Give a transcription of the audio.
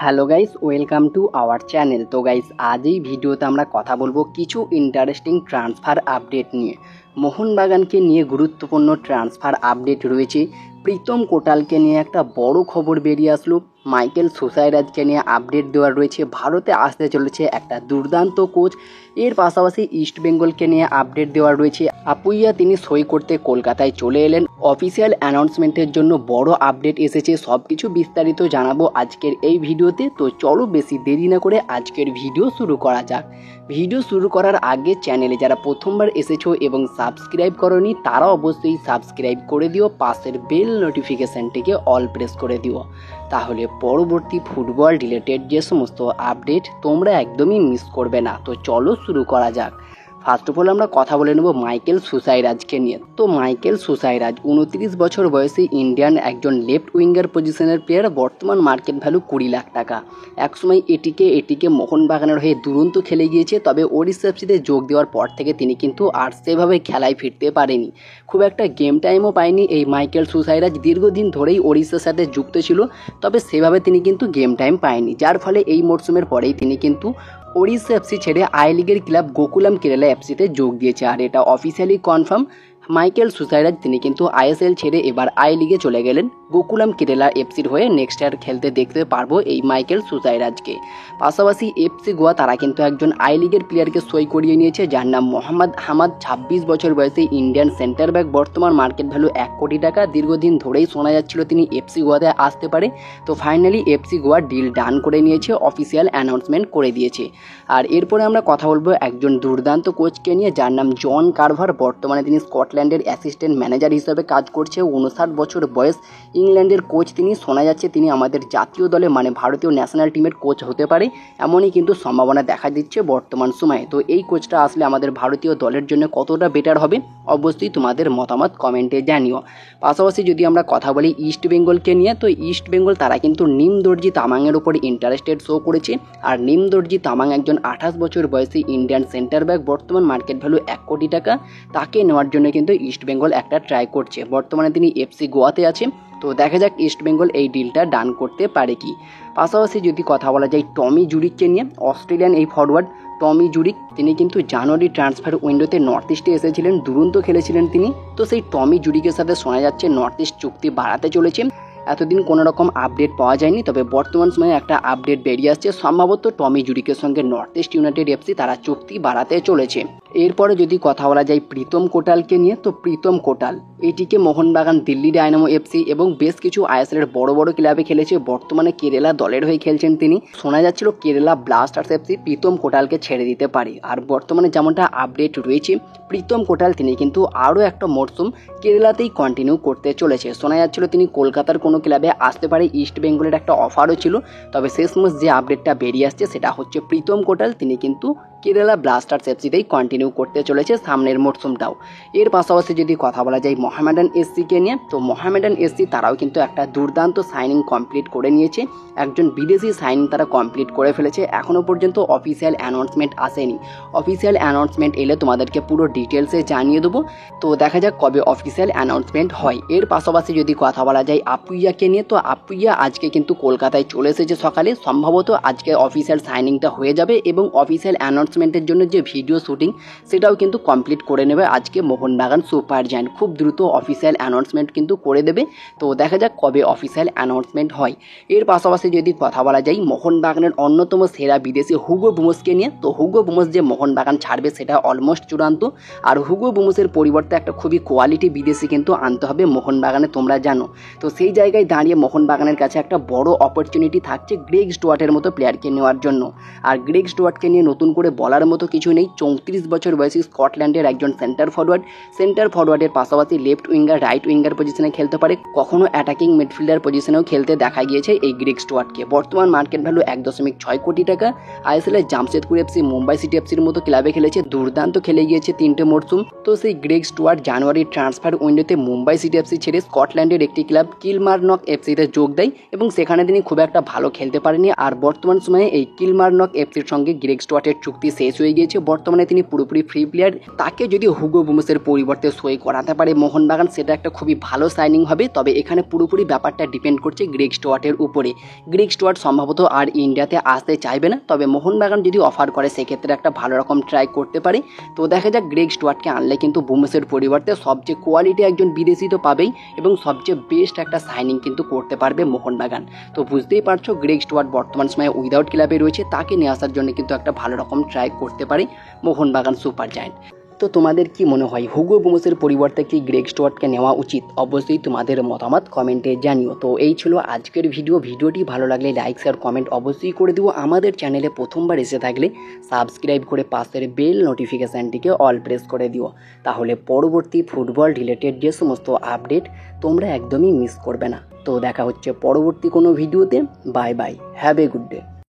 Hello guys, welcome to our channel. তো guys, আজ এই ভিডিওতে আমরা কথা বলবো কিছু ইন্টারেস্টিং ট্রান্সফার আপডেট নিয়ে। মোহনবাগানকে নিয়ে গুরুত্বপূর্ণ ট্রান্সফার আপডেট রয়েছে। প্রীতম কোটালকে নিয়ে একটা বড় খবর বেরিয়ে আসলো। মাইকেল সুসাইরাজকে নিয়ে আপডেট দেওয়ার রয়েছে। ভারতে আসতে চলেছে একটা দুর্দান্ত কোচ। এর পাশাপাশি ইস্ট বেঙ্গলকে নিয়ে আপডেট দেওয়ার রয়েছে। আপুইয়া তিনি সই করতে কলকাতায় চলে এলেন। অফিসিয়াল অ্যানাউন্সমেন্টের জন্য বড় আপডেট এসেছে। সব কিছু বিস্তারিত জানাবো আজকের এই ভিডিওতে। তো চলো বেশি দেরি না করে আজকের ভিডিও শুরু করা যাক। ভিডিও শুরু করার আগে চ্যানেলে যারা প্রথমবার এসেছো এবং সাবস্ক্রাইব করোনি তারা অবশ্যই সাবস্ক্রাইব করে দিও। পাশের বেল নোটিফিকেশানটিকে অল প্রেস করে দিও, তাহলে পরবর্তী ফুটবল রিলেটেড যে সমস্ত আপডেট তোমরা একদমই মিস করবে না। তো চলো শুরু করা যাক। ফার্স্ট অফ অল আমরা কথা বলে নেব মাইকেল সুসাইরাজকে নিয়ে। তো মাইকেল সুসাইরাজ 29 বছর বয়সী ইন্ডিয়ান একজন লেফট উইঙ্গার পজিশনের প্লেয়ার। বর্তমান মার্কেট ভ্যালু 20 লাখ টাকা। একসময় এটিকে মোহনবাগানের হয়ে দুরন্ত খেলে গিয়েছে, তবে ওড়িশা এফসিতে যোগ দেওয়ার পর থেকে তিনি কিন্তু আর সেভাবে খেলায় ফিরতে পারেনি। খুব একটা গেম টাইমও পায়নি এই মাইকেল সুসাইরাজ। দীর্ঘদিন ধরেই ওড়িশার সাথে যুক্ত ছিল, তবে সেভাবে তিনি কিন্তু গেম টাইম পায়নি, যার ফলে এই মরশুমের পরেই তিনি কিন্তু ওড়িশা এফসি ছেড়ে আই লিগের ক্লাব গোকুলাম কেরালা এফসিতে যোগ দিয়েছে। আর এটা অফিসিয়ালি কনফার্ম। মাইকেল সুসাইরাজ তিনি কিন্তু আইএসএল ছেড়ে এবার আই লিগে চলে গেলেন। গোকুলাম কেরালা এফসির হয়ে নেক্সট ইয়ার খেলতে দেখতে পারবো এই মাইকেল সুসাইরাজকে। পাশাপাশি এফসি গোয়া তারা কিন্তু একজন আই লিগের প্লেয়ারকে সই করিয়ে নিয়েছে, যার নাম মোহাম্মদ হামাদ। 26 বছর বয়সে ইন্ডিয়ান সেন্টার ব্যাক। বর্তমান মার্কেট ভ্যালু 1 কোটি টাকা। দীর্ঘদিন ধরেই শোনা যাচ্ছিল তিনি এফসি গোয়াতে আসতে পারে। তো finally FC Goa deal done করে নিয়েছে, অফিসিয়াল অ্যানাউন্সমেন্ট করে দিয়েছে। আর এরপরে আমরা কথা বলবো একজন দুর্দান্ত কোচকে নিয়ে, যার নাম জন কারভার। বর্তমানে তিনি স্কটল্যান্ডের অ্যাসিস্ট্যান্ট ম্যানেজার হিসেবে কাজ করছে। 59 বছর বয়স। ইংল্যান্ডের কোচ তিনি। শোনা যাচ্ছে তিনি আমাদের জাতীয় দলে মানে ভারতীয় ন্যাশনাল টিমের কোচ হতে পারে, এমনই কিন্তু সম্ভাবনা দেখা দিচ্ছে বর্তমান সময়ে। তো এই কোচটা আসলে আমাদের ভারতীয় দলের জন্য কতটা বেটার হবে অবশ্যই তোমাদের মতামত কমেন্টে জানিও। পাশাপাশি যদি আমরা কথা বলি ইস্ট বেঙ্গলকে নিয়ে, তো ইস্ট বেঙ্গল তারা কিন্তু নিম দর্জি তামাংয়ের উপর ইন্টারেস্টেড শো করেছে। আর নিম দর্জি তামাং একজন 28 বছর বয়সী ইন্ডিয়ান সেন্টার ব্যাক। বর্তমান মার্কেট ভ্যালু 1 কোটি টাকা। তাকে নেওয়ার জন্য কিন্তু ইস্ট বেঙ্গল একটা ট্রাই করছে। বর্তমানে তিনি এফসি গোয়াতে আছে। তো দেখা যাক ইস্ট বেঙ্গল এই ডিলটা ডান করতে পারে কি। পাশাপাশি যদি কথা বলা যায় টমি জুরিককে নিয়ে, অস্ট্রেলিয়ান এই ফরওয়ার্ড টমি জুরিক তিনি কিন্তু জানুয়ারি ট্রান্সফার উইন্ডোতে নর্থ ইস্টে এসেছিলেন, দুরন্ত খেলেছিলেন তিনি। তো সেই টমি জুরিকের সাথে শোনা যাচ্ছে নর্থ ইস্ট চুক্তি বাড়াতে চলেছে। এতদিন কোনো রকম আপডেট পাওয়া যায়নি, তবে বর্তমান সময়ে একটা আপডেট বেরিয়ে আসছে। সম্ভবত টমি জুরিকের সঙ্গে নর্থ ইস্ট ইউনাইটেড এফসি তারা চুক্তি বাড়াতে চলেছে। এরপরে যদি কথা বলা যায় প্রীতম কোটালকে নিয়ে, তো প্রীতম কোটাল এটিকে মোহনবাগান, দিল্লি ডায়নামো এফসি এবং বেশ কিছু আইএসএলের বড় বড় ক্লাবে খেলেছে। বর্তমানে কেরালা দলের হয়ে খেলছেন তিনি। শোনা যাচ্ছিল কেরালা ব্লাস্টার্স এফসি প্রীতম কোটালকে ছেড়ে দিতে পারে। আর বর্তমানে যেমনটা আপডেট রয়েছে, প্রীতম কোটাল তিনি কিন্তু আরও একটা মরশুম কেরালাতেই কন্টিনিউ করতে চলেছে। শোনা যাচ্ছিল তিনি কলকাতার কোনো ক্লাবে আসতে পারে। ইস্ট বেঙ্গলের একটা অফারও ছিল, তবে শেষমেশ যে আপডেটটা বেরিয়ে আসছে সেটা হচ্ছে প্রীতম কোটাল তিনি কিন্তু কেরালা ব্লাস্টার্স এফসিতেই কন্টিনিউ করতে চলেছে সামনের মরশুমটাও। এর পাশাপাশি যদি কথা বলা যায় মোহামেডান এসসিকে নিয়ে, তো মোহামেডান এসসি তারাও কিন্তু একটা দুর্দান্ত সাইনিং কমপ্লিট করে নিয়েছে। একজন বিদেশি সাইনিং তারা কমপ্লিট করে ফেলেছে। এখনও পর্যন্ত অফিসিয়াল অ্যানাউন্সমেন্ট আসেনি। অফিসিয়াল অ্যানাউন্সমেন্ট এলে তোমাদেরকে পুরো ডিটেলসে জানিয়ে দেবো। তো দেখা যাক কবে অফিসিয়াল অ্যানাউন্সমেন্ট হয়। এর পাশাপাশি যদি কথা বলা যায় আপুইয়াকে নিয়ে, তো আপুইয়া আজকে কিন্তু কলকাতায় চলে এসেছে সকালে। সম্ভবত আজকে অফিসিয়াল সাইনিংটা হয়ে যাবে এবং অফিসিয়াল অ্যানাউন্সমেন্টের জন্য যে ভিডিও শুটিং সেটাও কিন্তু কমপ্লিট করে নেবে আজকে মোহনবাগান সুপার জায়ান্ট। খুব দ্রুত অফিসিয়াল অ্যানাউন্সমেন্ট কিন্তু করে দেবে। তো দেখা যাক কবে অফিসিয়াল অ্যানাউন্সমেন্ট হয়। এর পাশাপাশি যদি কথা বলা যায় মোহনবাগানের অন্যতম সেরা বিদেশি হুগো বুমোসকে নিয়ে, তো হুগো বুমোস যে মোহনবাগান ছাড়বে সেটা অলমোস্ট চূড়ান্ত। আর হুগো বুমোসের পরিবর্তে একটা খুবই কোয়ালিটি বিদেশি কিন্তু আনতে হবে মোহনবাগানে, তোমরা জানো। তো সেই জায়গায় দাঁড়িয়ে মোহনবাগানের কাছে একটা বড় অপরচুনিটি থাকছে গ্রেগ স্টুয়ার্টের মতো প্লেয়ারকে নেওয়ার জন্য। আর গ্রেগ স্টুয়ার্টকে নিয়ে নতুন করে বলার মতো কিছু নেই। 34 বছর বয়সী স্কটল্যান্ডের একজন সেন্টার ফরওয়ার্ডের পাশাপাশি লেফট উইঙ্গার, রাইট উইঙ্গার পজিশনে খেলতে পারে। কখনো অ্যাটাকিং মিডফিল্ডার পজিশনেও খেলতে দেখা গিয়েছে এই গ্রেগ স্টুয়ার্টকে। বর্তমান মার্কেট ভ্যালু 1.6 কোটি টাকা। আইএসএলের জামশেদপুর এফসি, মুম্বাই সিটি এফসির মতো ক্লাবে খেলেছে, দুর্দান্ত খেলে গিয়েছে 3টে মরশুম। তো সেই গ্রেগ স্টুয়ার্ট জানুয়ারি ট্রান্সফার উইন্ডোতে মুম্বাই সিটি এফসি ছেড়ে স্কটল্যান্ডের একটি ক্লাব কিলমারনক এফসিতে যোগ দেয় এবং সেখানে তিনি খুব একটা ভালো খেলতে পারেনি। আর বর্তমান সময়ে এই কিলমারনক এফসির সঙ্গে গ্রেগ স্টুয়ার্টের চুক্তি শেষ হয়ে গিয়েছে, বর্তমানে তিনি পুরোপুরি ফ্রি প্লেয়ার। তাকে যদি হুগো বুমসের পরিবর্তে সই করাতে পারে মোহনবাগান, সেটা একটা খুবই ভালো সাইনিং হবে। তবে এখানে পুরোপুরি ব্যাপারটা ডিপেন্ড করছে গ্রেগ স্টুয়ার্টের উপরে। গ্রেগ স্টুয়ার্ট সম্ভবত আর ইন্ডিয়াতে আসতে চাইবে না, তবে মোহনবাগান যদি অফার করে সেক্ষেত্রে একটা ভালো রকম ট্রাই করতে পারে। তো দেখা যাক, গ্রেগ স্টুয়ার্টকে আনলে কিন্তু বুমসের পরিবর্তে সবচেয়ে কোয়ালিটি একজন বিদেশি তো পাবেই, এবং সবচেয়ে বেস্ট একটা সাইনিং কিন্তু করতে পারবে মোহনবাগান। তো বুঝতেই পারছো, গ্রেগ স্টুয়ার্ট বর্তমান সময়ে উইদাউট ক্লাবে রয়েছে, তাকে নিয়ে আসার জন্য কিন্তু একটা ভালো রকম ট্রাই করতে পারে মোহনবাগান সুপার জায়ান্ট। তো তোমাদের কি মনে হয়, হুগো বুমসের পরিবর্তে কি গ্রেগ স্টুয়ার্টকে নেওয়া উচিত? অবশ্যই তোমাদের মতামত কমেন্টে জানিও। তো এই ছিল আজকের ভিডিওটি ভালো লাগলে লাইক শেয়ার কমেন্ট অবশ্যই করে দিও। আমাদের চ্যানেলে প্রথমবার এসে থাকলে সাবস্ক্রাইব করে পাশের বেল নোটিফিকেশানটিকে অল প্রেস করে দিও, তাহলে পরবর্তী ফুটবল রিলেটেড যে সমস্ত আপডেট তোমরা একদমই মিস করবে না। তো দেখা হচ্ছে পরবর্তী কোনো ভিডিওতে। Bye bye, have a good day.